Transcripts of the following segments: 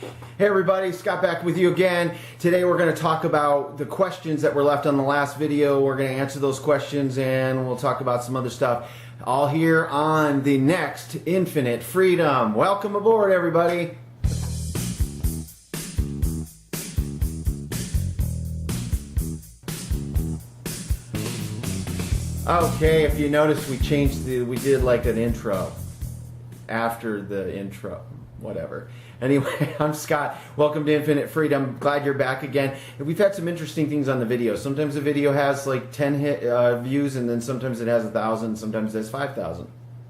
Hey everybody, Scott back with you again. Today we're going to talk about the questions that were left on the last video. We're going to answer those questions and we'll talk about some other stuff. All here on the next Infinite Freedom. Welcome aboard everybody. Okay, if you notice we did like an intro after the intro. Whatever. Anyway, I'm Scott. Welcome to Infinite Freedom. Glad you're back again. We've had some interesting things on the video. Sometimes the video has like 10 views, and then sometimes it has 1,000, sometimes it has 5,000.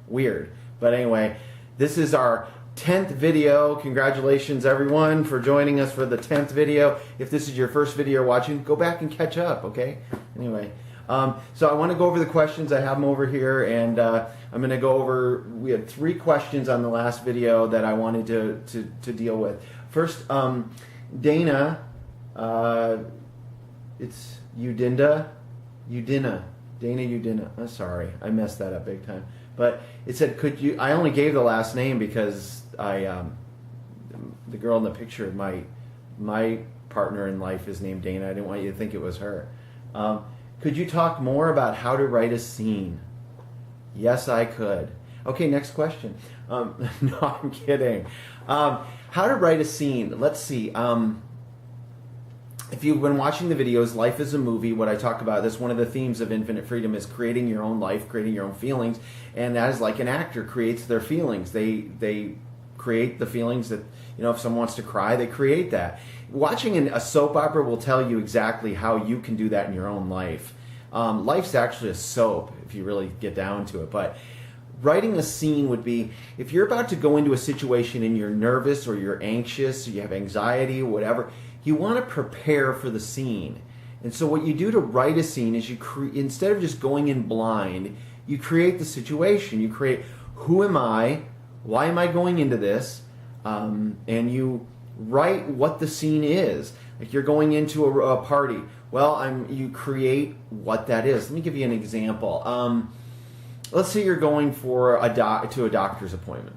Weird. But anyway, this is our 10th video. Congratulations, everyone, for joining us for the 10th video. If this is your first video you're watching, go back and catch up, okay? Anyway. So I want to go over the questions. I have them over here, and I'm going to go over, we had 3 questions on the last video that I wanted to deal with. First, Dana, it's Dana Udina. I'm sorry, I messed that up big time. But it said, I only gave the last name because the girl in the picture, my partner in life is named Dana. I didn't want you to think it was her. Could you talk more about how to write a scene? Yes, I could. Okay, next question. No, I'm kidding. How to write a scene. Let's see. If you've been watching the videos, Life is a Movie, what I talk about, that's one of the themes of Infinite Freedom is creating your own life, creating your own feelings. And that is like an actor creates their feelings. They create the feelings that, if someone wants to cry, they create that. Watching a soap opera will tell you exactly how you can do that in your own life. Life's actually a soap, if you really get down to it. But writing a scene would be, if you're about to go into a situation and you're nervous or you're anxious, or you have anxiety or whatever, you want to prepare for the scene. And so what you do to write a scene is instead of just going in blind, you create the situation. You create, who am I? Why am I going into this? And you write what the scene is. Like you're going into a party. Well, you create what that is. Let me give you an example. Let's say you're going to a doctor's appointment,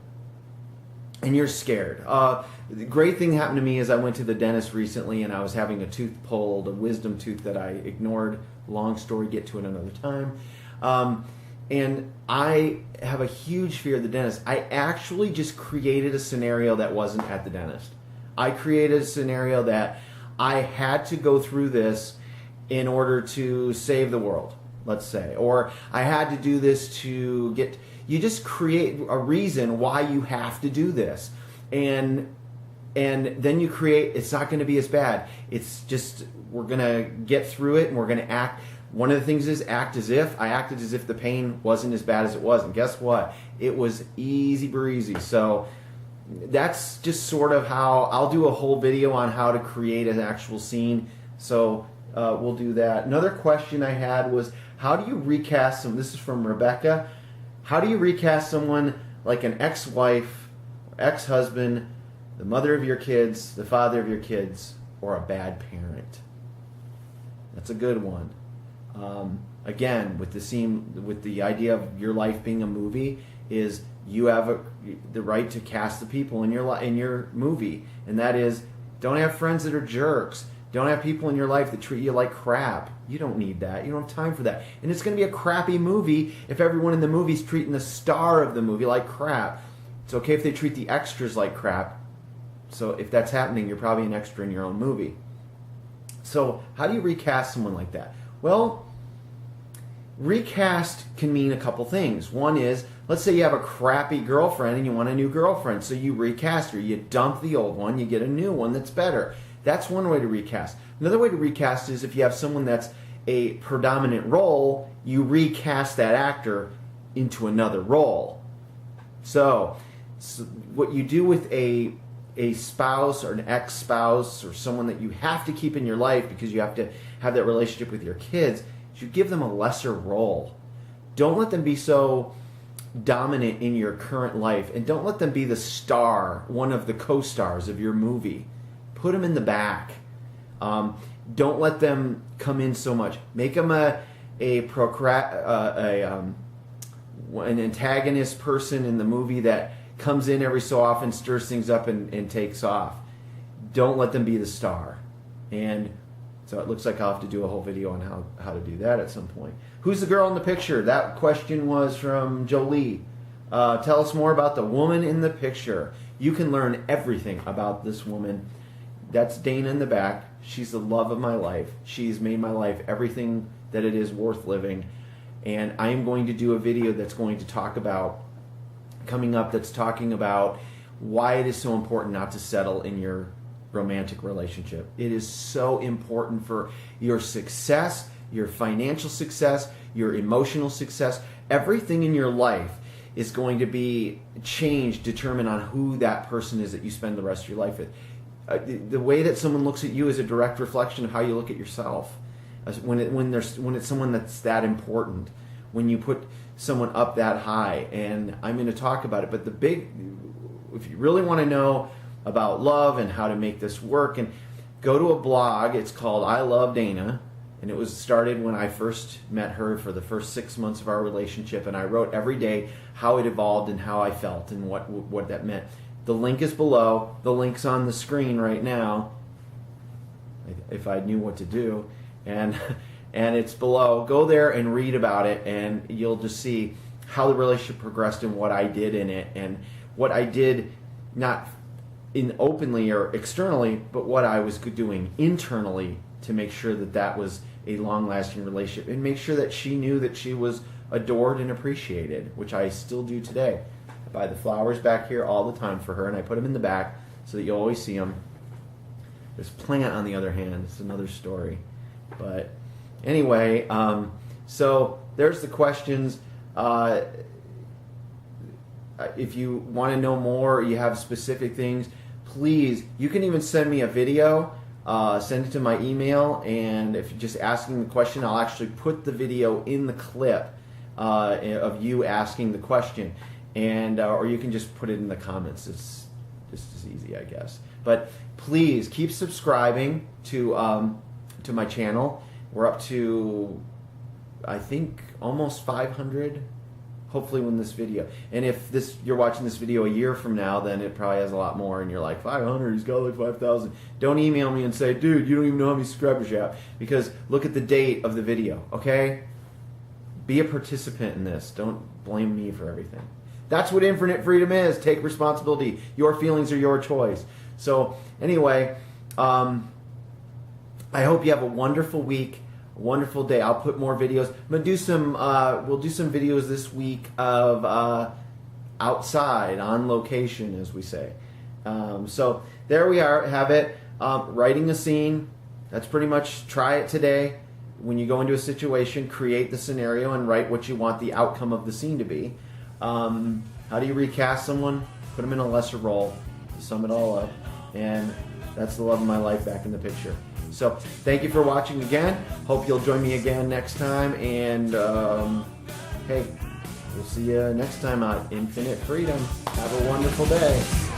and you're scared. The great thing happened to me is I went to the dentist recently, and I was having a tooth pulled, a wisdom tooth that I ignored. Long story, get to it another time. And I have a huge fear of the dentist. I actually just created a scenario that wasn't at the dentist. I created a scenario that I had to go through this in order to save the world, let's say. Or I had to do this to get... You just create a reason why you have to do this. And then you create... It's not going to be as bad. It's just... We're going to get through it and we're going to act... One of the things is act as if. I acted as if the pain wasn't as bad as it was. And guess what? It was easy breezy. So that's just sort of how... I'll do a whole video on how to create an actual scene. So we'll do that. Another question I had was, how do you recast some... This is from Rebecca. How do you recast someone like an ex-wife, ex-husband, the mother of your kids, the father of your kids, or a bad parent? That's a good one. Again, with the idea of your life being a movie, is you have the right to cast the people in your movie, and that is, don't have friends that are jerks. Don't have people in your life that treat you like crap. You don't need that. You don't have time for that. And it's going to be a crappy movie if everyone in the movie is treating the star of the movie like crap. It's okay if they treat the extras like crap. So if that's happening, you're probably an extra in your own movie. So how do you recast someone like that? Well, recast can mean a couple things. One is, let's say you have a crappy girlfriend and you want a new girlfriend, so you recast her. You dump the old one, you get a new one that's better. That's one way to recast. Another way to recast is if you have someone that's a predominant role, you recast that actor into another role. So what you do with a spouse or an ex-spouse or someone that you have to keep in your life because you have to have that relationship with your kids, you give them a lesser role. Don't let them be so dominant in your current life, and don't let them be the star, one of the co-stars of your movie. Put them in the back. Don't let them come in so much. Make them an antagonist person in the movie that comes in every so often, stirs things up, and takes off. don't let them be the star. And so it looks like I'll have to do a whole video on how to do that at some point. Who's the girl in the picture? That question was from Jolie. Tell us more about the woman in the picture. You can learn everything about this woman. That's Dana in the back. She's the love of my life. She's made my life everything that it is worth living. And I am going to do a video that's going to talk about, coming up, that's talking about why it is so important not to settle in your romantic relationship. It is so important for your success, your financial success, your emotional success. Everything in your life is going to be changed, determined on who that person is that you spend the rest of your life with. The way that someone looks at you is a direct reflection of how you look at yourself. When it's someone that's that important, when you put someone up that high, and I'm going to talk about it. But if you really want to know about love and how to make this work, and go to a blog. It's called I Love Dana, and it was started when I first met her for the first 6 months of our relationship, and I wrote every day how it evolved and how I felt and what that meant. The link is below. The link's on the screen right now, if I knew what to do, and it's below. Go there and read about it, and you'll just see how the relationship progressed and what I did in it, and what I did, not in openly or externally, but what I was doing internally to make sure that was a long-lasting relationship, and make sure that she knew that she was adored and appreciated, which I still do today. I buy the flowers back here all the time for her, and I put them in the back so that you always see them. This plant, on the other hand, is another story. But anyway, so there's the questions. If you want to know more, you have specific things, please, you can even send me a video, send it to my email, and if you're just asking the question, I'll actually put the video in the clip of you asking the question, and or you can just put it in the comments. It's just as easy, I guess. But please keep subscribing to my channel. We're up to, I think, almost 500. Hopefully when this video, and if you're watching this video a year from now, then it probably has a lot more, and you're like, 500, he's got like 5,000. Don't email me and say, dude, you don't even know how many subscribers you have, because look at the date of the video, okay? Be a participant in this. Don't blame me for everything. That's what infinite freedom is. Take responsibility. Your feelings are your choice. So anyway, I hope you have a wonderful week. Wonderful day. I'll put more videos. I'm gonna do some. We'll do some videos this week of outside, on location, as we say. So there we are. Have it. Writing a scene. That's pretty much. Try it today. When you go into a situation, create the scenario and write what you want the outcome of the scene to be. How do you recast someone? Put them in a lesser role. Sum it all up, and that's the love of my life back in the picture. So thank you for watching again. Hope you'll join me again next time. And hey, we'll see you next time on Infinite Freedom. Have a wonderful day.